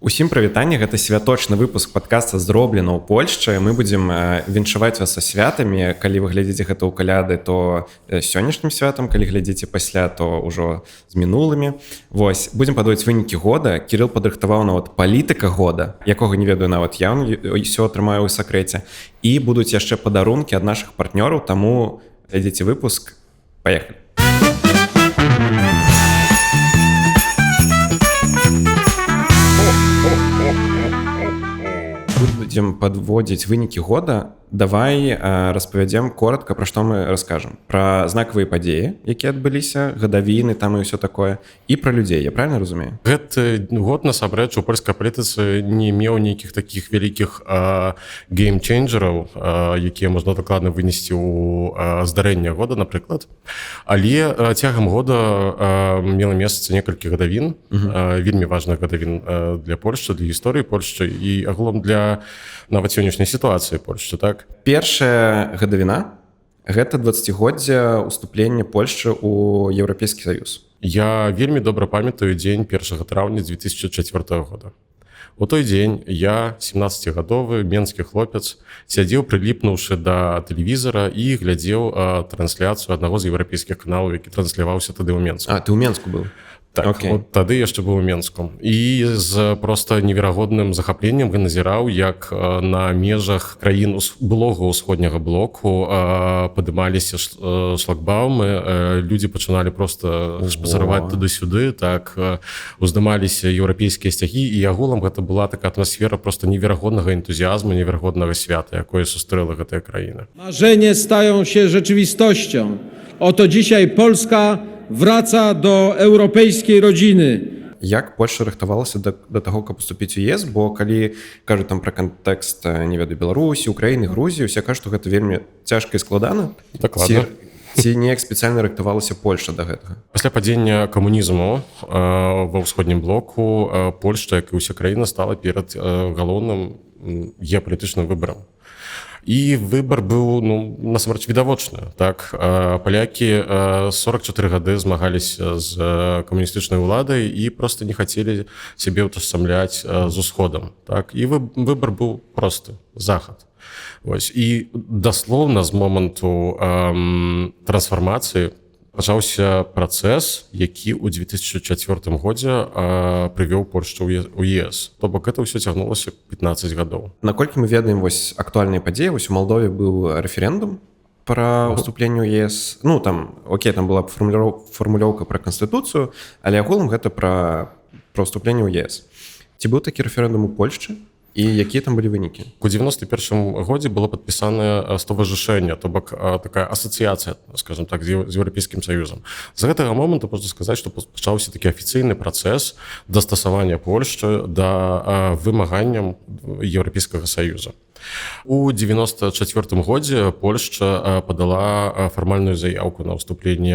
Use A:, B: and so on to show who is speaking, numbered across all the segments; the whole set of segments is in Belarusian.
A: Усім прывітанне, гэта святочны выпуск падкаста зроблена ў Польшчы. Мы будзем віншаваць вас са святамі. Калі вы глядзіце гэта ў каляды, то сённяшнім святам, калі глядзіце пасля, то ўжо з мінулымі. Вось, будзем падводзіць вынікі года. Кірыл падрыхтаваў нават палітыка года, якога не ведаю нават я, ўсё атрымаю ў сакрэце. І будуць яшчэ падарункі ад нашых партнёраў, таму глядзіце выпуск. Паехалі. Будем подводить вынікі года. Давай распавядзем коротко, пра што мы раскажам. Пра знакавыя падзеі, якія адбыліся, гадавіны там і ўсё такое, і пра людзей, я правильно разумею?
B: Гэты год, насамрэч, у польскай палітыцы не меў нейкіх такіх вялікіх геймчейнджераў, якія можна дакладна вынесці ў здарэнне года, напрыклад. Але цягам года мела месца некалькі гадавін, вельмі важных гадавін для Польшчы, для гісторыі Польшчы і аглом для нават сённяшняй сітуацыі Польшчы, так?
A: Першая гадавіна – гэта 20годдзя ўступлення Польшчы ў Еўрапейскі Саюз.
B: Я вельмі добра памятаю дзень 1 траўня 2004 года. У той дзень я, 17гадовы менскі хлопец, сядзеў, прыліпнуўшы да тэлевізара і глядзеў трансляцыю аднаго з еўрапейскіх каналаў, які трансляваўся тады ў Менску.
A: А, ты ў Менску быў?
B: Так, от тады яшчэ быў у Менску. І з проста неверагодным захапленнем я назіраў, як на межах краін былога ўсходняга блоку падымаліся шлагбаумы, людзі пачыналі проста шпацыраваць туды-сюды, так, уздымаліся еўрапейскія сцягі, і агулам гэта была такая атмасфера проста неверагоднага энтузіазму, неверагоднага свята, якое сустрэла гэтая краіна.
C: Marzenie stają się rzeczywistością. Oto dzisiaj Polska wraca do europejskiej rodziny.
A: Як Польша рыхтавалася да таго, каб уступіць у ЕС, бо калі кажуць там пра кантэкст, не ведаю, Беларусі, Украіны, Грузіі, усе кажуць, што гэта вельмі цяжка і складана.
B: Дакладна.
A: Ці неяк спецыяльна рыхтавалася Польша да гэтага?
B: Пасля падзення камунізму ва ўсходнім блоку Польшча, як і ўся краіна, стала перад галоўным геапалітычным выбарам. І выбар быў, насамрэч, відавочны. Так, палякі 44 гады змагаліся з камуністычнай уладай і проста не хацелі сябе ўтасамляць з усходам. Так, і выбар быў просты – захад. Вось. І даслоўна з моманту трансфармацыі пачаўся працэс, які ў 2004 годзе прывёў Польшчу ў ЕС. То бок гэта ўсё цягнулася 15 гадоў.
A: Наколькі мы ведаем вось актуальныя падзеі, вось у Малдове быў рэферэндум пра ўступленне ў ЕС. Ну, там, окей, там была фармулёўка пра канстытуцыю, але агулам гэта пра ўступленне ў ЕС. Ці быў такі рэферэндум у Польшчы? І якія там былі вынікі?
B: У 91 годзе было падпісана стоварышэнне, то бок такая асацыяцыя, скажем так, з Еўрапейскім Саюзам. З гэтага моманту можна сказаць, што пачаўся такі афіцыйны працэс дастасавання Польшчы да вымаганняў Еўрапейскага Саюза. У 94 годзе Польшча падала фармальную заяўку на ўступленне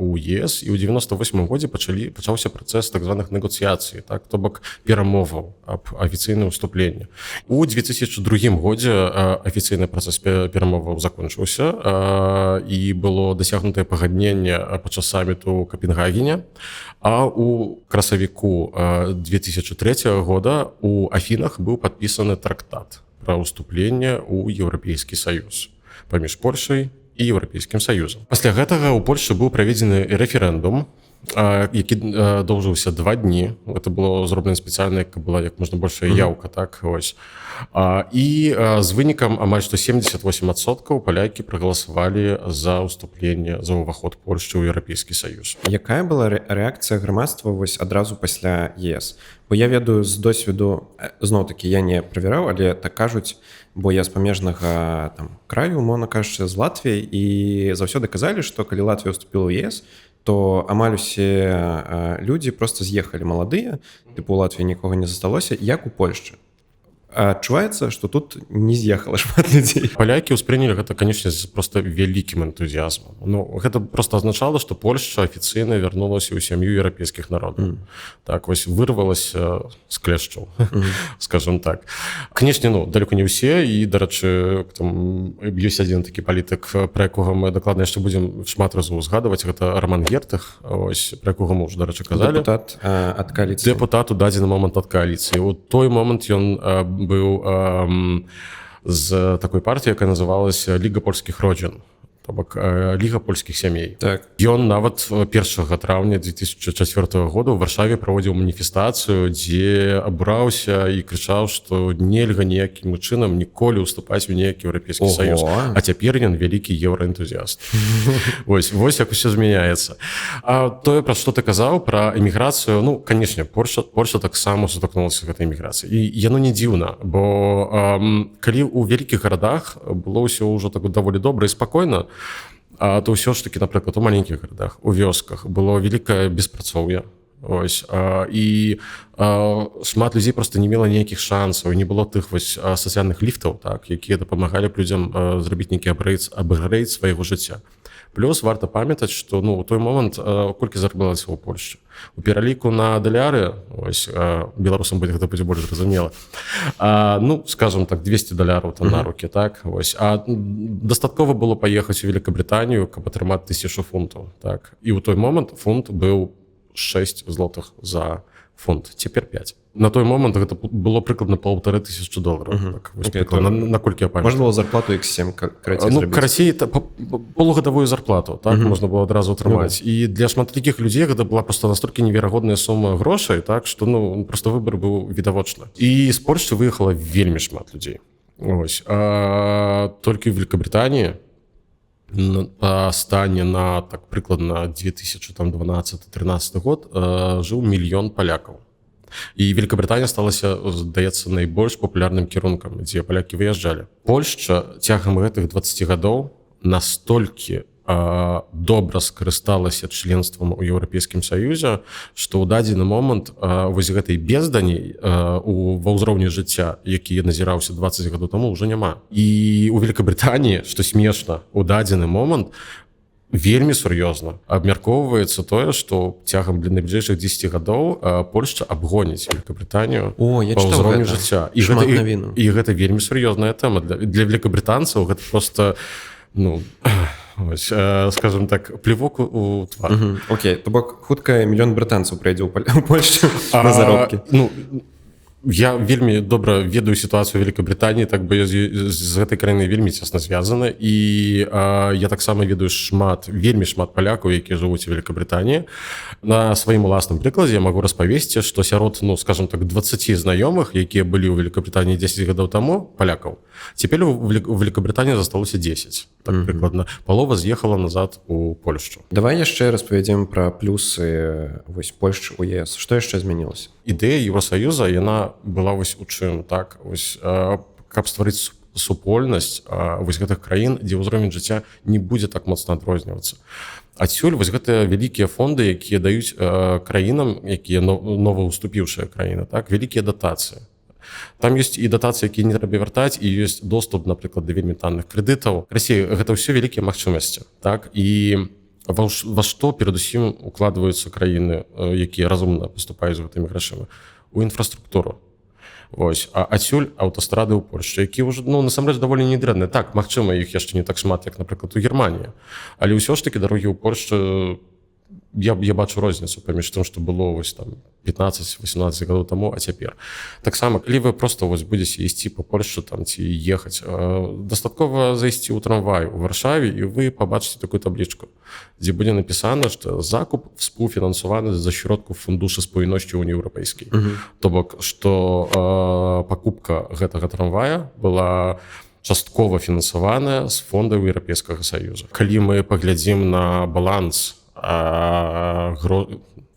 B: ў ЕС, і ў 98 годзе пачаўся працэс так званых негацыяцый, так, то бок перамоваў аб афіцыйным уступленні. У 2002 годзе афіцыйны працэс перамоваў закончыўся, і было дасягнутае пагадненне падчас саміту ў Капенгагене, а у красавіку 2003 года у Афінах быў падпісаны трактат пра ўступленне ў Еўрапейскі Саюз паміж Польшай і Еўрапейскім Саюзам. Пасля гэтага ў Польшчы быў праведзены рэферэндум, які доўжыўся 2 дні. Гэта было зроблена спецыяльна, каб была як можна большая яўка, так, вось. І з вынікам амаль што 78% палякі прагаласавалі за ўступленне, за ўваход Польшчы ў Еўрапейскі Саюз.
A: Якая была рэакцыя грамадства вось адразу пасля ЕС? Бо я ведаю з досведу, зноў-такі я не правяраў, але так кажуць, бо я з памежнага там краю, умоўна кажучы, з Латвіі, і заўсёды казалі, што калі Латвія ўступіла ў ЕС, то амаль усе людзі проста з'ехалі маладыя, тыпу ў Латвіі нікога не засталося, як у Польшчы. адчуваецца, што тут не з'ехала шмат людзей.
B: Палякі ўспрынялі гэта, канечне, з проста вялікім энтузіязмам. Ну, гэта просто азначала, што Польшча афіцыйна вярнулася ў сям'ю еўрапейскіх народаў. Так, вось вырвалася з клешчаў, скажем так. Канечне, ну, далёка не ўсе, і, дарэчы, там ёсць адзін такі палітык, пра якога мы дакладна яшчэ будзем шмат разоў узгадваць, гэта Роман Гертых, ось, пра якога мы ўжо, дарэчы, казалі.
A: Дэпутат ад кааліцыі.
B: Дэпутат у дадзены момант ад кааліцыі. У той момант ён быў з такой партыі, якая называлася Ліга польскіх родзін, то бок Ліга польскіх сямей.
A: Так.
B: Ён нават 1 траўня 2004 года ў Варшаве праводзіў маніфестацыю, дзе абураўся і крычаў, што нельга ніякім чынам ніколі ўступаць у нейкі еўрапейскі саюз. А цяпер ён вялікі еўраэнтузіяст. Вось як усё змяняецца. А тое, пра што ты казаў, пра эміграцыю, ну, канечне, Польшча таксама сутыкнулася з гэтай эміграцыяй. І яно не дзіўна, бо калі ў вялікіх гарадах было ўсё ўжо так даволі добра і спакойна, то ўсё ж такі, напрыклад, у маленькіх гарадах, у вёсках было вялікае беспрацоўе. Ось, і шмат людзей проста не мела ніякіх шансаў, не было тых вось сацыяльных ліфтаў, так, якія дапамагалі б людзям зрабіць нейкі апгрэйд свайго жыцця. Плюс варта памятаць, што, ну, у той момант колькі зарабілася ў Польшчы. У пераліку на даляры, ось, беларусам гэта будзе больш зразумела, ну, скажем так, $200 там на рукі, так, ось. А дастаткова было паехаць у Великабрытанію, каб атрымаць 1000 фунтаў, так. І ў той момант фунт быў 6 злотых за фунт, цяпер 5. На той момант гэта было прыкладна $1500. Так, вось, наколькі я памятаю.
A: Можна было зарплату X7 карацей зрабіць?
B: Ну, карацей, полугадовую зарплату, так, можна было адразу атрымаць. І для шматлікіх людзей гэта была просто настолькі неверагодная сума грошай, так, што, ну, просто выбор быў відавочны. І з Польшчы выехала вельмі шмат людзей. Ось. Толькі ў Великабрытаніі па стане на, так, прыкладна 2012-13 год жыў 1 мільён палякаў. І Великабрытанія сталася, здаецца, найбольш папулярным кірункам, дзе палякі выязджалі. Польшча цягам гэтых 20 гадоў настолькі добра скарысталася членствам у Еўрапейскім Саюзе, што ў дадзены момант вось гэтай бездані ва ўзроўні жыцця, які назіраўся 20 гадоў таму, ўжо няма. І у Великабрытаніі, што смешна, у дадзены момант вельмі сур'ёзна абмяркоўваецца тое, што цягам для найбліжэйшых 10 гадоў Польшча абгоніць Великабрытанію па ўзроўні жыцця. І гэта вельмі сур'ёзная тэма. Для великабрытанцаў гэта проста, ну, ось, скажем так, плевок у твар.
A: Окей, то бок хутка 1 мільён брытанцаў прыйдзе ў Польшчу на заробкі.
B: Ну, я вельмі добра ведаю сітуацыю ў Великабрытаніі, так бы з гэтай краінай вельмі цесна звязана, і я таксама ведаю вельмі шмат палякаў, якія жывуць у Великабрытаніі. На сваім уласным прыкладзе я магу распавесці, што сярод, ну, скажем так, 20 знаёмых, якія былі ў Великабрытаніі 10 гадоў таму, палякаў, цяпер у Великабрытаніі засталося 10. Так, прыкладна, палова з'ехала назад у Польшчу.
A: Давай яшчэ распавядзем пра плюсы вось Польшчы ў ЕС. Што яшчэ змянілася?
B: Ідэя Еўрасаюза, яна была вось у чым, так, вось, каб стварыць супольнасць вось гэтых краін, дзе ўзровень жыцця не будзе так моцна адрознівацца. Адсюль вось гэтыя вялікія фонды, якія даюць краінам, якія новаўступіўшыя краіны, так, вялікія датацыі. Там ёсць і датацыі, якія не трэба вяртаць, і ёсць доступ, напрыклад, да вельмі танных крэдытаў. Расія, гэта ўсё вялікія магчымасці, так, і ва што перадусім укладваюцца краіны, якія разумна паступаюць з гэтымі грашыма? У інфраструктуру. Ось, а адсюль аўтастрады ў Польшчы, які ўжо, ну, насамрэч даволі недрэнныя. Так, магчыма, іх яшчэ не так шмат, як, напрыклад, у Германіі. Але ўсё ж такі дарогі ў Польшчы, я бачу розніцу паміж тым, што было вось там 15-18 гадоў таму, а цяпер. Таксама, калі вы проста вось будзеце ісці па Польшчы там ці ехаць, дастаткова зайсці ў трамвай у Варшаве, і вы пабачыце такую таблічку, дзе будзе напісана, што закуп спаўфінансаваны за środków фундуша спойнасці Унii Еўрапейскай. То бок, што пакупка гэтага трамвая была часткова фінансаваная з фондаў Еўрапейскага Саюза. Калі мы паглядзім на баланс,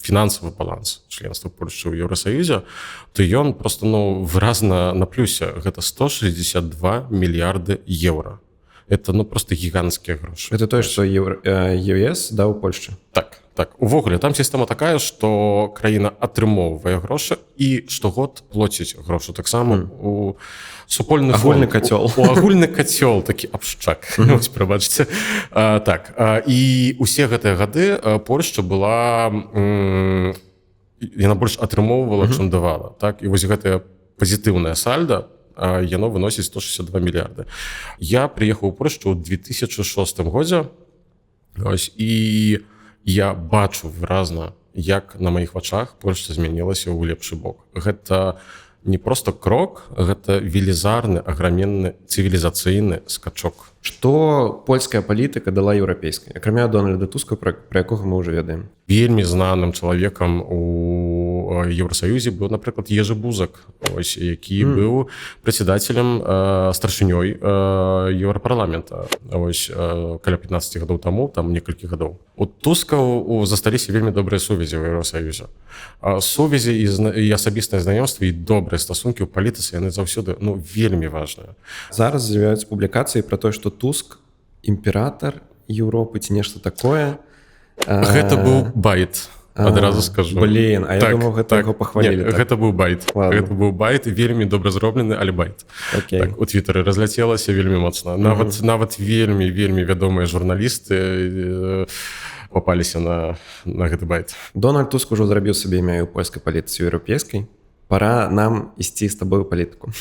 B: фінансавы баланс членства Польшчы ў Еўрасаюзе, то ён просто, ну, выразна на плюсе. Гэта 162 мільярды еўра. это просто гіганцкія грошы.
A: Это тое, што ЕС даў Польшчы.
B: Так, увогуле там сістэма такая, што краіна атрымоўвае грошы і штогод плоціць грошы таксама у супольны
A: агульны кацёл.
B: У агульны кацёл такі абшчак. Вось прабачце. Так, і усе гэтыя гады Польшча была яна больш атрымоўвала, чым давала. Так, і вось гэтае пазітыўнае сальда яно выносіць 162 мільярды. Я прыехаў у Польшчу ў 2006 годзе. Ось, і я бачу выразна, як на маіх вачах Польшча змянілася ў лепшы бок. Гэта не просто крок, гэта велізарны, аграменны цывілізацыйны скачок.
A: Што польская палітыка дала еўрапейскай, акрамя Дональда Туска, пра якога мы ўжо ведаем?
B: Вельмі знаным чалавекам у Еўрасаюзе быў, напрыклад, Ежы Бузак, ось, які быў прадседателем, старшынёй Еўрапарламента, ось, каля 15 гадоў таму, там некалькі гадоў. У Тускаў засталіся вельмі добрыя сувязі ў Еўрасаюзе. Сувязі і асабістыя знаёмствы і добрыя стасункі ў палітыцы, яны заўсёды вельмі важныя.
A: Зараз з'являюцца публікацыі пра тое, што Туск імператар Еўропы ці нешта такое.
B: Гэта быў байт, адразу скажу.
A: Блін, а я думаў, гэта яго пахвалілі.
B: Гэта быў байт. Гэта быў байт, вельмі добра зроблены, але байт. Так, у Твітары разляцелася вельмі моцна. Нават вельмі вядомыя журналісты попаліся на гэты байт.
A: Дональд Туск ужо зрабіў сабе імя ў польскай палітыцы еўрапейскай. Пора нам ісці з табою палітыку.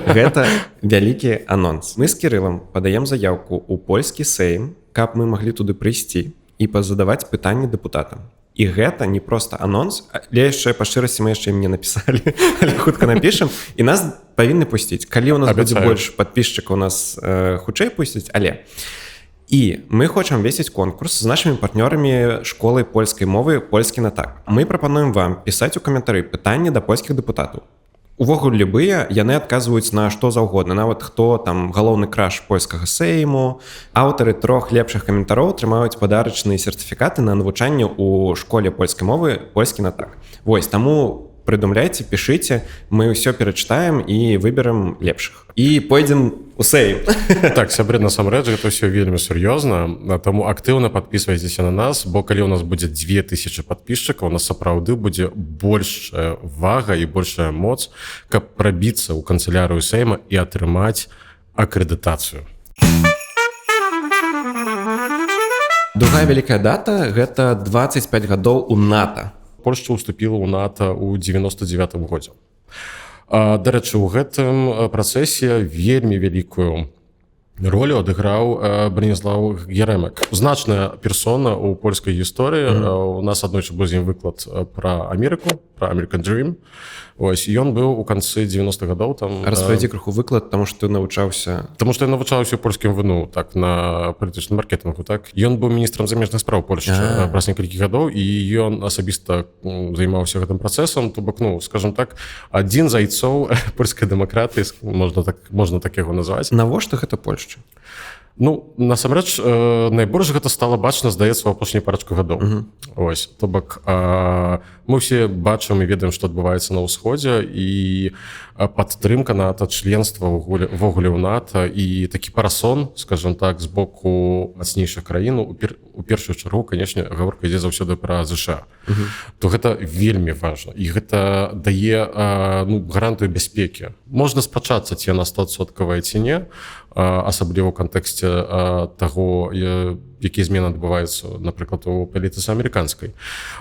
A: Гэта вялікі анонс. Мы з Кірылам падаем заяўку ў польскі сейм, каб мы маглі туды прыйсці і пазадаваць пытанні дэпутатам. І гэта не проста анонс, але яшчэ па шчырасці мы яшчэ ім не напісалі, але хутка напішам, і нас павінны пусціць. Калі ў нас будзе больш падпісчыкаў, нас хутчэй пусціць, але... І мы хочам весіць конкурс з нашымі партнёрамі школай польскай мовы «Польскі на так». Мы прапануем вам пісаць у каментары пытанні да польскіх дэпутатаў. Увогуле любыя, яны адказваюць на што заўгодна, нават хто там галоўны краш польскага сейму. Аўтары 3 лепшых каментароў атрымаюць падарачныя сертыфікаты на навучанне ў школе польскай мовы «Польскі на так». Вось, таму прыдумляйце, пішыце, мы ўсё перачытаем і выберам лепшых. І пойдзем у сейм.
B: Так, сябры, насамрэч, гэта ўсё вельмі сур'ёзна, таму актыўна падпісвайцеся на нас, бо калі ў нас будзе 2000 падпісчыкаў, у нас сапраўды будзе большая вага і большая моц, каб прабіцца ў канцылярыю сейма і атрымаць акрэдытацыю.
A: Другая вялікая дата – гэта 25 гадоў у НАТО.
B: Польшча ўступіла ў НАТО ў 99 годзе. Дарэчы, у гэтым працэсе вельмі вялікую ролю адыграў Браніслаў Яремак. Значная персона ў польскай гісторыі. У нас аднойчы быў з ім выклад пра Амерыку, пра American Dream. Ось, ён быў у канцы 90-х гадоў там.
A: Распавядзі крыху выклад, таму што ты навучаўся.
B: Таму што я навучаўся ў польскім ВНУ, так, на палітычным маркетынгу, так. Ён быў міністрам замежных спраў Польшчы праз некалькі гадоў, і ён асабіста займаўся гэтым працэсам, то бок, скажам так, адзін з айцоў польскай дэмакратыі, можна так яго назваць.
A: Навошта гэта Польшча?
B: Насамрэч, найбольш гэта стала бачна, здаецца, у апошнюю парачку гадоў. Ось, то бок, мы ўсе бачым і ведаем, што адбываецца на ўсходзе, і падтрымка НАТО, членства ввогуле ў НАТО, і такі парасон, скажам так, з боку мацнейшых краін, у першую чаргу, канечне, гаворка ідзе заўсёды пра ЗША. То гэта вельмі важна, і гэта дае гарантыю бяспекі. Можна спрачацца, ці яна 100% ці не, асабліва ў кантэксце таго, якія змены адбываюцца, напрыклад, у палітыцы амерыканскай.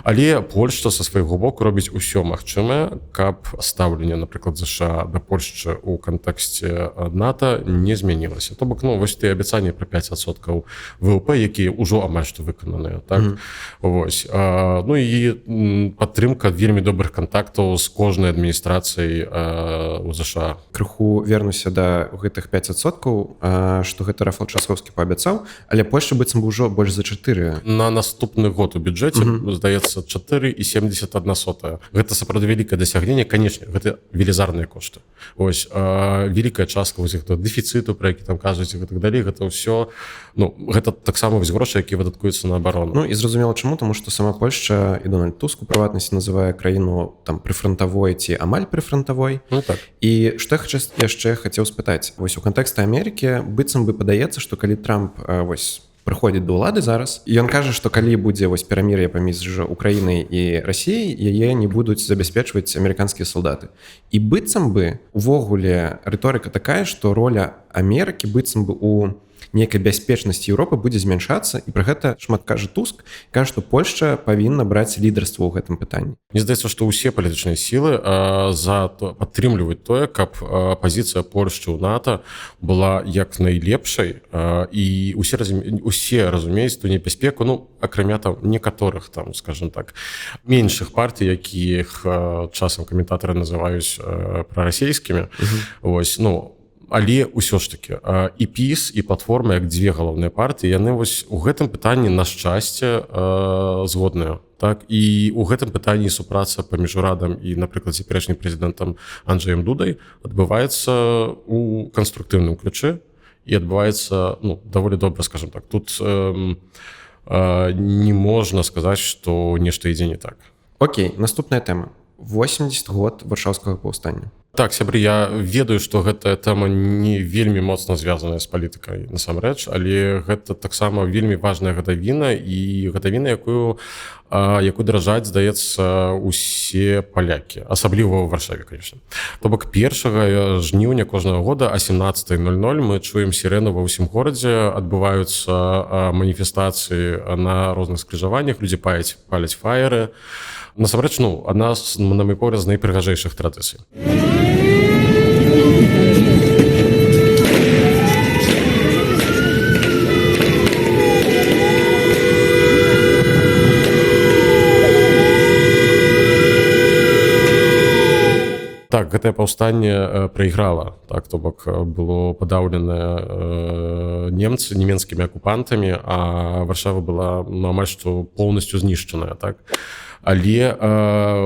B: Але Польшча са свайго боку робіць усё магчымае, каб стаўленне, напрыклад, ЗША да Польшчы ў кантэксце НАТО не змянілася. То бок, вось тыя абяцанні пра 5% ВВП, якія ўжо амаль што выкананыя, так? Вось. І падтрымка вельмі добрых кантактаў з кожнай адміністрацыяй у ЗША.
A: Крыху вернуся да гэтых 5%, што гэта Рафал Часовскі паабяцаў, але Польшча быццам бы ўжо больш за 4.
B: На наступны год у бюджэце здаецца 4,71. Гэта сапраўды вялікае дасягненне, канечне, гэта велізарныя кошты. Вось вялікая частка вось гэтага дэфіцыту, пра які там кажуць, і так далей, гэта ўсё, ну, гэта таксама вось грошы, якія выдаткуюцца на абарону.
A: Ну і зразумела чаму, тому што сама Польшча і Дональд Туск у прыватнасці называе краіну там прыфрантавой ці амаль прыфрантавой.
B: Ну так.
A: І што я яшчэ хацеў спытаць, вось у кантэксце Амерыкі быццам бы падаецца, што калі Трамп вось прыходзіць да ўлады зараз, і ён кажа, што калі будзе вось перамір'е паміж Украінай і Расіяй, яе не будуць забяспечваць амерыканскія салдаты. І быццам бы увогуле рыторыка такая, што роля Амерыкі быццам бы у нейкай бяспечнасці Еўропы будзе змяншацца, і пра гэта шмат кажа Туск, кажа, што Польшча павінна браць лідарства ў гэтым пытанні.
B: Мне здаецца, што ўсе палітычныя сілы падтрымліваюць тое, каб пазіцыя Польшчы ў НАТО была як найлепшай, і усе разумеюць ту небяспеку, ну, акрамя там некаторых там, скажем так, меншых партый, якіх часам каментатары называюць прарасійскімі. Вось, ну, але ўсё ж такі і ПіС, і платформа, як дзве галоўныя партыі, яны вось у гэтым пытанні, на шчасце, згодныя. Так, і ў гэтым пытанні супраца паміж урадам і, напрыклад, цяперашнім прэзідэнтам Анджэем Дудай адбываецца ў канструктыўным ключы і адбываецца, ну, даволі добра, скажем так. Тут не можна сказаць, што нешта ідзе не так.
A: Окей, наступная тэма. 80 год варшаўскага паўстання.
B: Так, сябры, я ведаю, што гэтая тэма не вельмі моцна звязаная з палітыкай насамрэч, але гэта таксама вельмі важная гадавіна, і гадавіна, якую даражаць, здаецца, усе палякі, асабліва ў Варшаве, конечно. То бок 1 жніўня кожнага года о 17:00 мы чуем сірэну ва ўсім горадзе, адбываюцца маніфестацыі на розных скрыжаваннях, людзі паляць фаеры. Насамрэч, ну, адна з, на мой погляд, з найпрыгажэйшых традыцый. Так, гэтае паўстанне прайграла, так, то бок было падаўлена нямецкімі акупантамі, а Варшава была, ну, амаль што поўнасцю знішчаная, так. Але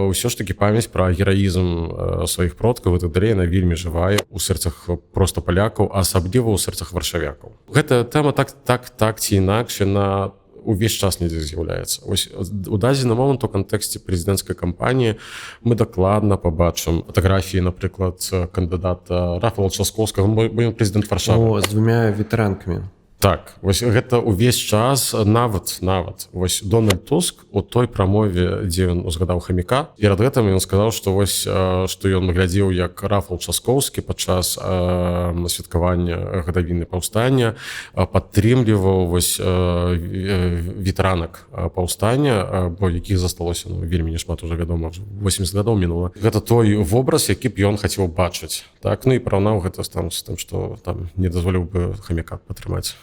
B: ўсё ж такі памяць пра гераізм сваіх продкаў і так далей, яна вельмі жывая ў сэрцах проста палякаў, а асабліва ў сэрцах варшавякаў. Гэтая тэма так ці інакш, яна увесь час недзе з'яўляецца. Ось у дадзены момант у кантэксце прэзідэнцкай кампаніі мы дакладна пабачым фатаграфіі, напрыклад, кандыдата Рафала Часкоўскага, бо ён прэзідэнт Варшавы.
A: О, з 2 ветэранкамі.
B: Так, вось гэта ўвесь час, нават, вось Дональд Туск у той прамове, дзе ён узгадаў хаміка, перад гэтым ён сказаў, што вось, што ён глядзеў, як Рафал Часкоўскі падчас святкавання гадавіны паўстання падтрымліваў вось ветэранак паўстання, бо якіх засталося, ну, вельмі няшмат, уже вядома, 80 гадоў мінула. Гэта той вобраз, які б ён хацеў бачыць. Так, ну і параўнаў гэта з тым, што там не дазволіў бы хаміка падтрымаць.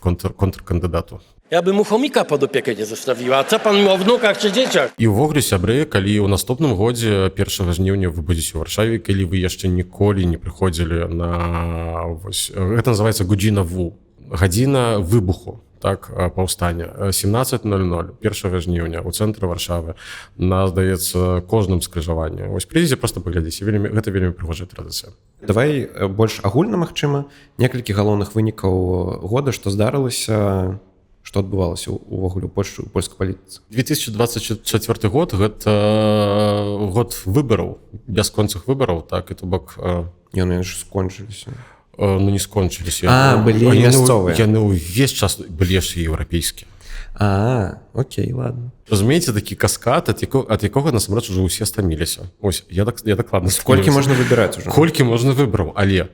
B: Контркандыдату.
D: Ja bym mu chomika pod opiekę nie zostawiła. A co pan o wnukach czy dzieciach?
B: І ўвогуле, сябры, калі ў наступным годзе 1 жніўня вы будзеце ў Варшаве, калі вы яшчэ ніколі не прыходзілі на... Вось, гэта называецца гадзіна ВУ. Гадзіна выбуху. Так, паўстання. 17:00, 1 жніўня, у цэнтры Варшавы, на, здаецца, кожным скрыжаванні. Вось прыйдзеце, проста паглядзіце. Гэта вельмі прыгожая традыцыя.
A: Давай больш агульна, магчыма, некалькі галоўных вынікаў года, што здарылася, што адбывалася увогуле ў Польшчы, у польскай палітыцы.
B: 2024 год – гэта год выбараў, бясконцых выбараў, так, і то бок...
A: Яны ж скончыліся.
B: Ну, не скончыліся.
A: Былі мясцовыя.
B: Яны ўвесь час былі яшчэ еўрапейскія.
A: Окей, ладно.
B: Разумееце, такі каскад, ад якога насамрэч ужо ўсе стаміліся. Ось, я дакладна стаміліся.
A: Колькі можна выбіраць ужо?
B: Колькі можна выбраў, але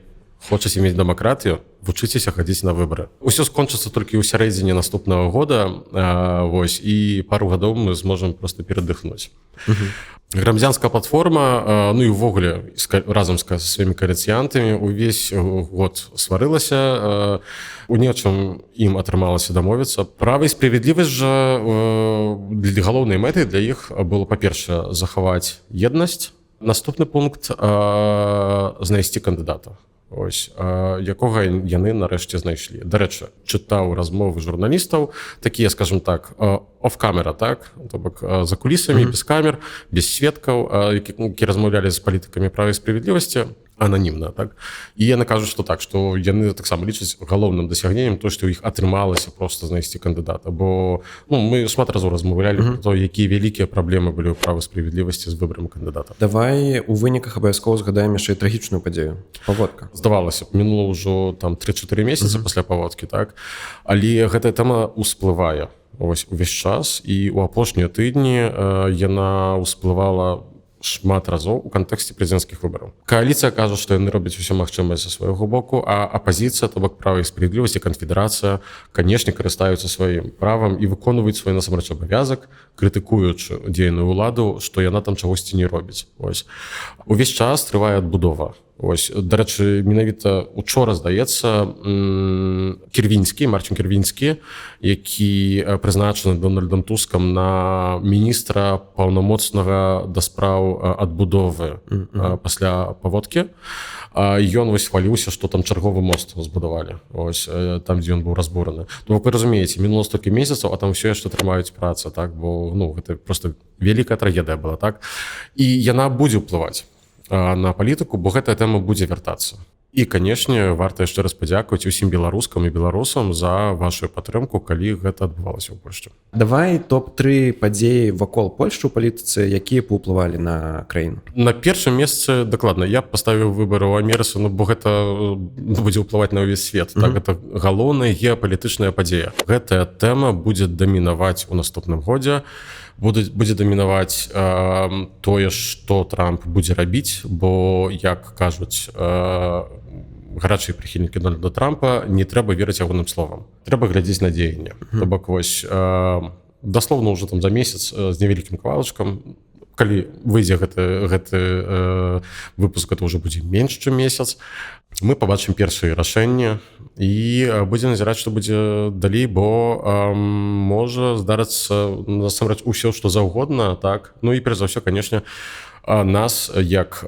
B: хочаце мець дэмакратыю, вучыцеся хадзіць на выбары. Усё скончыцца толькі ў сярэдзіне наступнага года, вось, і пару гадоў мы зможам проста перадыхнуць. Грамадзянская платформа, ну і ўвогуле разам са сваімі кааліцыянтамі увесь год сварылася, у нечым ім атрымалася дамовіцца. Права і справядлівасць жа галоўнай мэтай для іх было, па-першае, захаваць еднасць. Наступны пункт знайсці кандыдата. ось, якога яны нарэшце знайшлі. Дарэчы, чытаў размовы журналістаў, такія, скажем так, оф-камера, так? То бок, за кулісамі, без камер, без сведкаў, які размаўлялі з палітыкамі права і справядлівасці, ананімна, так? І яны кажуць, што так, што яны таксама лічаць галоўным дасягненнем то, што ў іх атрымалася проста знайсці кандыдата. Бо мы шмат разоў размаўлялі про то, якія вялікія праблемы былі ў права справядлівасці з выбарам кандыдата.
A: Давай у выніках абавязкова згадаем яшчэ і трагічную падзею. Паводка.
B: Здавалася б, мінула ўжо там 3-4 месяцы пасля паводкі, так? Але гэтая тэма ўсплывае увесь час, і ў апошнія тыдні яна ўсплывала шмат разоў у кантэксце прэзідэнцкіх выбараў. Кааліцыя кажа, што яны робяць усё магчымае са свайго боку, а апазіцыя, то бок права і справядлівасць, канфедэрацыя, канешне, карыстаюцца сваім правам і выконваюць свой насамрэч абавязак, крытыкуючы дзейную ўладу, што яна там чагосьці не робіць. Увесь час трывае адбудова. Дарэчы, менавіта учора, здаецца, Марцін Кірвінскі, які прызначаны Дональдом Тускам на міністра паўнамоцнага да спраў адбудовы пасля паводкі, ён хваліўся, што там чарговы мост збудавалі, там, дзе ён быў разбураны. Ну, вы разумееце, мінула столькі месяцаў, а там ўсё яшчэ трымаюць праца, так? Бо гэта проста вялікая трагедыя была, так? І яна будзе ўплываць на палітыку, бо гэтая тэма будзе вяртацца. І, канешне, варта яшчэ раз падзякаваць усім беларускам і беларусам за вашу падтрымку, калі гэта адбывалася ў Польшчы.
A: Давай топ-3 падзеі вакол Польшчы ў палітыцы, якія паўплывалі на краіну.
B: На першым месцы, дакладна, я паставіў выбары ў Амерыцы, бо гэта будзе ўплываць на ўвесь свет. Так, гэта галоўная геапалітычная падзея. Гэтая тэма будзе дамінаваць у наступным годзе. Будзе дамінаваць тое, што Трамп будзе рабіць, бо, як кажуць гарачыя прыхільнікі Дональда Трампа, не трэба верыць ягоным словам. Трэба глядзець на дзеянне. То бок, даслоўна ўжо там за месяц з невялікім кавалачкам, калі выйдзе гэты выпуск, это ўжо будзе менш, чым месяц, мы пабачым першыя рашэнні і будзем назіраць, што будзе далей, бо можа здарыцца насамрэч усё, што заўгодна, так? Ну і перш за ўсё, канешне, нас, як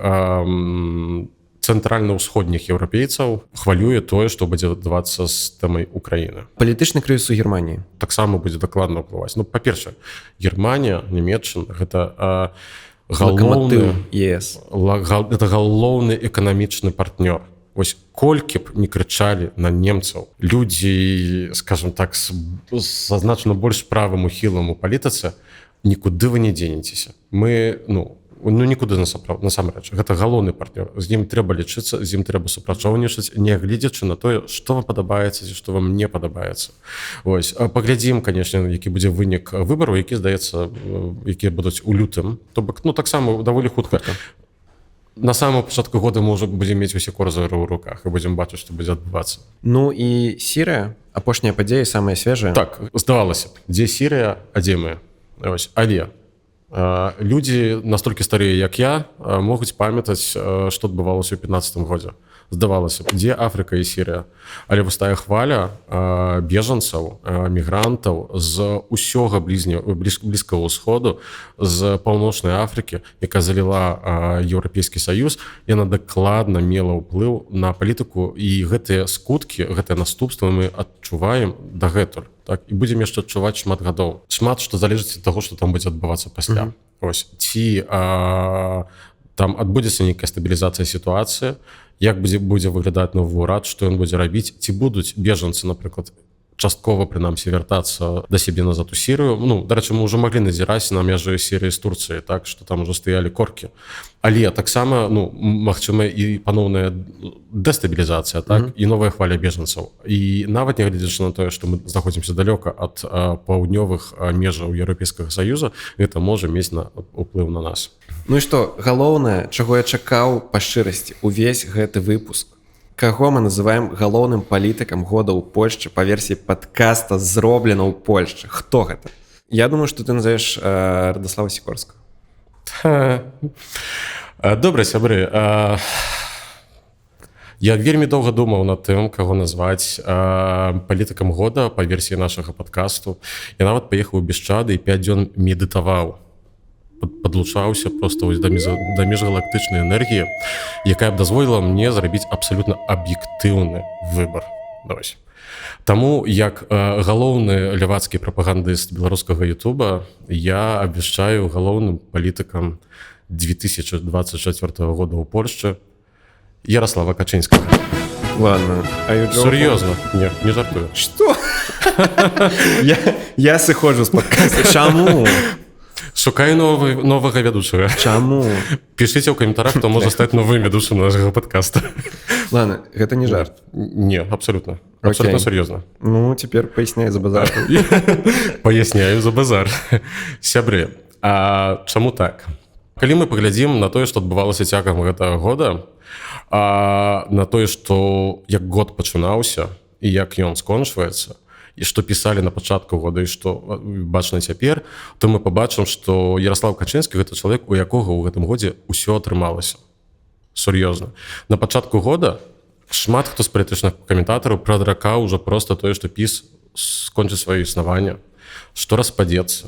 B: цэнтральна-ўсходніх еўрапейцаў, хвалюе тое, што будзе адбывацца з тэмай Украіны.
A: Палітычны крызіс у Германіі
B: таксама будзе дакладна ўплываць. Ну, па-першае, Германія, Нямецчына — гэта галоўны
A: ЕС.
B: Гэта галоўны эканамічны партнёр. Колькі б не крычалі на немцаў людзі, скажем так, са значна больш правым ухілам у палітыцы, нікуды вы не дзенецеся. Мы, нікуды насамрэч. Гэта галоўны партнёр. З ім трэба лічыцца, з ім трэба супрацоўнічаць, не гледзячы на тое, што вам падабаецца ці што вам не падабаецца. Паглядзім, канешне, які будзе вынік выбараў, які, здаецца, якія будуць у лютым. То бок, таксама даволі хутка. На самом пачатку года мы ўжо будзем мець усе корзары ў руках і будзем бачыць, што будзе адбывацца.
A: Ну і Сірыя, апошняя падзея, самая свежая.
B: Так, здавалася б, дзе Сірыя, а дзе мы? Але людзі настолькі старыя, як я, могуць памятаць, што адбывалася ў 15-м годзе. Здавалася б, дзе Афрыка і Сірыя? Але вось тая хваля бежанцаў, мігрантаў з усёга блізкага ўсходу, з паўночнай Афрыкі, якая заліла Еўрапейскі Саюз, яна дакладна мела ўплыў на палітыку, і гэтыя скуткі, гэтыя наступствы мы адчуваем дагэтуль. Так, і будзем яшчэ адчуваць шмат гадоў. Шмат што залежыць ад таго, што там будзе адбывацца пасля. Ці там адбудзецца нейкая стабілізацыя сітуацыі, як будзе выглядаць новы ўрад, што ён будзе рабіць, ці будуць бежанцы, напрыклад, часткова, прынамсі, вяртацца да сябе назад у Сірыю. Дарэчы, мы ўжо маглі назіраць на мяжы Сірыі з Турцыяй, так, што там ужо стаялі коркі. Але таксама, магчыма, і паноўная дэстабілізацыя, так, і новая хваля бежанцаў. І нават не гледзячы на тое, што мы знаходзімся далёка ад паўднёвых межаў Еўрапейскага Саюза, гэта можа мець уплыў на нас.
A: Ну і што, галоўнае, чаго я чакаў па шчырасці увесь гэты выпуск. Каго мы называем галоўным палітыкам года ў Польшчы па версіі падкаста «Зроблена ў Польшчы». Хто гэта? Я думаю, што ты назовеш Радослава Сікорскага.
B: Добра, сябры. Я вельмі доўга думаў над тым, каго назваць палітыкам года па версіі нашага падкасту. Я нават паехаў у Бішчады і 5 дзён медытаваў. падлучаўся просто вось да міжгалактычнай энергіі, якая б дазволіла мне зрабіць абсалютна аб'ектыўны выбар. Давай. Таму як галоўны левацкі прапагандыст беларускага Ютуба я абвяшчаю галоўным палітыкам 2024 года ў Польшчы Ярослава Качынскага.
A: Ладно,
B: Сур'ёзна? Не жартую.
A: Что? Я сыходжу з падкаста. Чаму?
B: Шукаю новага вядучага.
A: Чаму?
B: Пішыце ў каментарах, хто можа стаць новым вядучым нашага падкаста.
A: Ладно, гэта не жарт.
B: Не, абсалютна. Абсалютна сур'ёзна.
A: Ну, цяпер паясняй за базар.
B: Паясняю за базар. Сябры, а чаму так? Калі мы паглядзім на тое, што адбывалася цягам гэтага года, на тое, што як год пачынаўся і як ён скончваецца, і што пісалі на пачатку года і што бачна цяпер, то мы пабачым, што Ярослав Качынскі гэта чалавек, у якога ў гэтым годзе ўсё атрымалася. Сур'ёзна. На пачатку года шмат хто з палітычных каментатараў прадракаў ужо проста тое, што ПіС скончыць сваё існаванне, што распадзецца,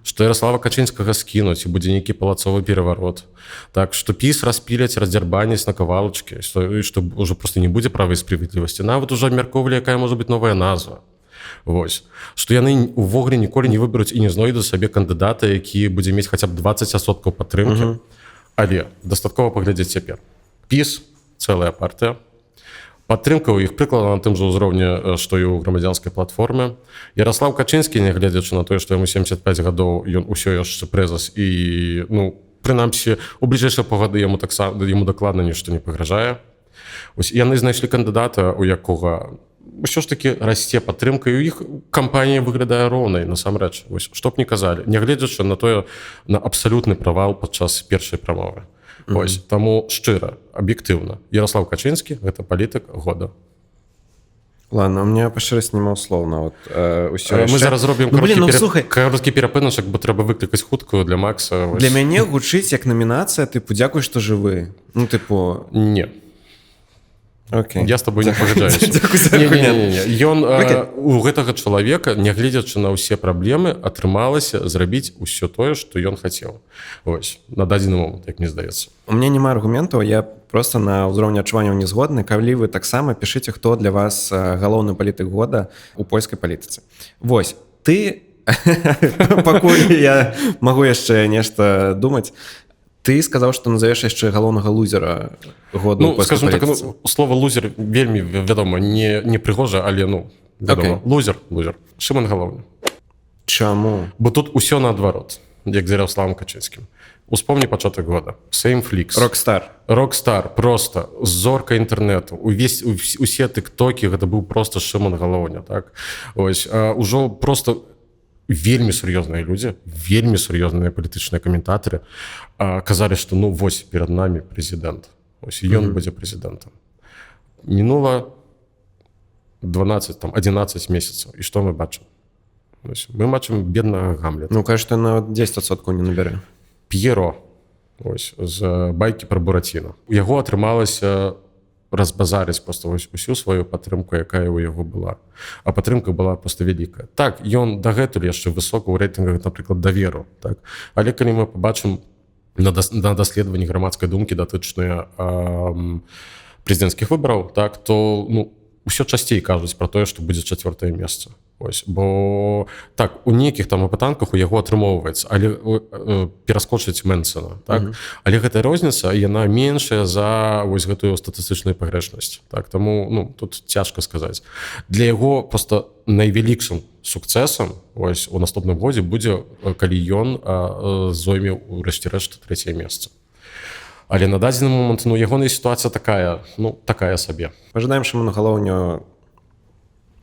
B: што Ярослава Качынскага скінуць і будзе нейкі палацовы пераварот. Так, што ПіС распіляць, раздзярбаняць на кавалачкі, што ўжо проста не будзе права і справядлівасці. Нават ужо абмяркоўвалі, якая можа быць новая назва. Вось. Што яны увогуле ніколі не выберуць і не знойдуць сабе кандыдата, які будзе мець хаця б 20% падтрымкі. Але дастаткова паглядзець цяпер. ПіС, цэлая партыя, падтрымка ў іх прыкладна на тым жа ўзроўні, што і ў грамадзянскай платформе. Ярослав Качынскі, нягледзячы на тое, што яму 75 гадоў, ён усё яшчэ прэзас і, прынамсі, у бліжэйшыя пагады яму дакладна нішто не пагражае. Ось яны знайшлі кандыдата, у якога ўсё ж такі расце падтрымка, і ў іх кампанія выглядае роўнай, насамрэч. Што б не казалі, нягледзячы на тое, на абсалютны правал падчас першай прамовы. Ось, таму шчыра, аб'ектыўна. Ярослав Качынскі гэта палітык года.
A: Ладно, у меня па шчырасці няма слоў нават.
B: Мы зараз зробім кароткі перапыначак, бо трэба выклікаць хуткую для Макса.
A: Для мяне гучыць як намінацыя, дзякуй, што жывы.
B: Не.
A: Okay.
B: Я з тобой не пагаджаюся. Ён у гэтага чалавека, нягледзячы на ўсе праблемы, атрымалася зрабіць усё тое, што ён хацеў. Вось, на дадзены момант, як мне здаецца.
A: У меня няма аргументаў, я просто на ўзроўні адчуванняў не згодны. Калі вы таксама пішыце, хто для вас галоўны палітык года ў польскай палітыцы. Вось, ты, пакуль я магу яшчэ нешта думаць, ты сказаў, што назовеш яшчэ галоўнага лузера года ў польскай палітыцы.
B: Слова лузер вельмі, вядома, не прыгожа, але, вядома, лузер. Шымон Галоўны.
A: Чаму?
B: Бо тут усё наадварот, як з Ярославам Качынскім. Успомні пачатак года. Same Flix. Рокстар, просто зорка інтэрнэту. Усе тыктокі, гэта быў просто Шымон Галоўня, так? Ось, ужо просто вельмі сур'ёзныя людзі, вельмі сур'ёзныя палітычныя каментатары казалі, што вось перад намі прэзідэнт. Ось ён будзе прэзідэнтам. Мінула 12-11 месяцаў. І што мы бачым? Мы бачым беднага Гамлета.
A: Кажа, што нават 10% не набярэ.
B: П'еро, ось, з байкі пра Бураціна. У яго атрымалася разбазарыць просто усю сваю падтрымку, якая ў яго была. А падтрымка была просто вялікая. Так, ён дагэтуль яшчэ высока ў рэйтынгах, напрыклад, даверу. Так? Але калі мы пабачым на даследаванні грамадскай думкі датычныя прэзідэнцкіх выбараў, так, то ўсё часцей кажуць пра тое, што будзе 4-е месца. Ось, бо так, у нейкіх там апытанках у яго атрымоўваецца, але пераскочыць Мэнсена, так? Але гэтая розніца, яна меншая за вось гэтую статыстычную пагрэшнасць. Так, таму, тут цяжка сказаць. Для яго просто найвялікшым сукцэсам ось у наступным годзе будзе, калі ён зойме ў рэшце-рэшт 3-е месца. Але на дадзены момант, ягоная сітуацыя такая сабе.
A: Пажадаем Шымону Галоўню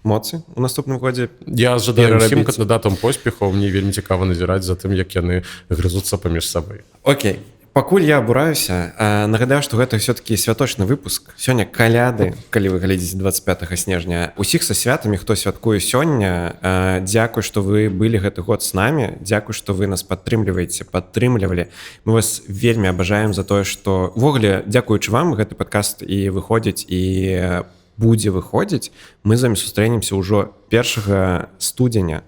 A: моцы ў наступным годзе.
B: Я жадаю ўсім кандыдатам поспехаў, мне вельмі цікава назіраць за тым, як яны грызуцца паміж сабой.
A: Окей. Пакуль я абураюся, нагадаю, што гэта ўсё-такі святочны выпуск. Сёння каляды, калі вы глядзіце 25 снежня. Усіх са святамі, хто святкуе сёння, дзякуй, што вы былі гэты год з намі, дзякуй, што вы нас падтрымлівалі. Мы вас вельмі абажаем за тое, што увогуле, дзякуючы вам, гэты падкаст і выходзіць, і будзе выходзіць. Мы з вамі сустрэнемся ўжо 1 студзеня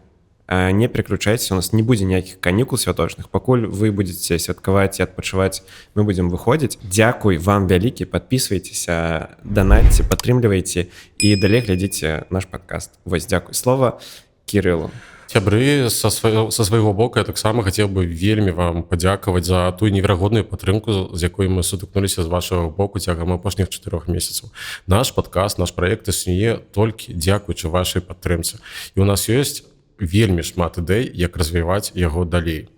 A: Не переключайся, у нас не будзе ніякіх канікул святочных, пакуль вы будете святкаваць і адпачываць, мы будзем выходзіць. Дзякуй вам вялікі, подписывайтеся, донатьте, падтрымлівайце і далей глядзіце наш подкаст. Вось, дзякуй. Слова Кириллу.
B: Сябры, са свайго боку я таксама хацеў бы вельмі вам падзякаваць за тую неверагодную падтрымку, з якой мы сутыкнуліся з вашага боку цягам апошніх 4 месяцаў. Наш падкаст, наш праект існуе толькі дзякуючы вашай падтрымцы. І у нас ёсць вельмі шмат ідэй, як развіваць яго далей.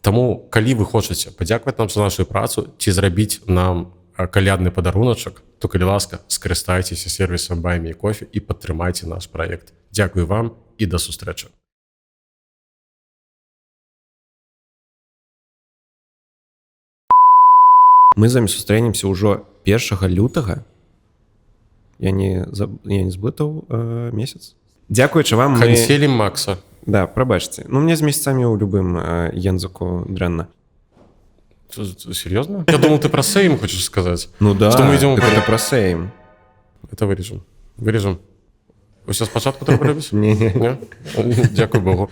B: Таму, калі вы хочаце падзякаваць нам за нашу працу ці зрабіць нам калядны падаруначак, то, калі ласка, скарыстайцеся сервісам Buy Me Coffee і падтрымайце наш праект. Дзякуй вам і да сустрэчы.
A: Мы з вами сустрэнемся ўжо 1 лютага. Я не зблытаў месяц. Дзякуючы вам мы...
B: Канцелі Макса.
A: Да, прабачце. Ну, мне з месяцамі ў любым янзыку дрэнна.
B: Серьезно? Я думал, ты про сейм хочешь сказать.
A: Ну да,
B: что мы идем
A: это про сейм.
B: Это вырежем. Вырежем. Вы сейчас спочатку так робите?
A: Не.
B: Дякую Богу.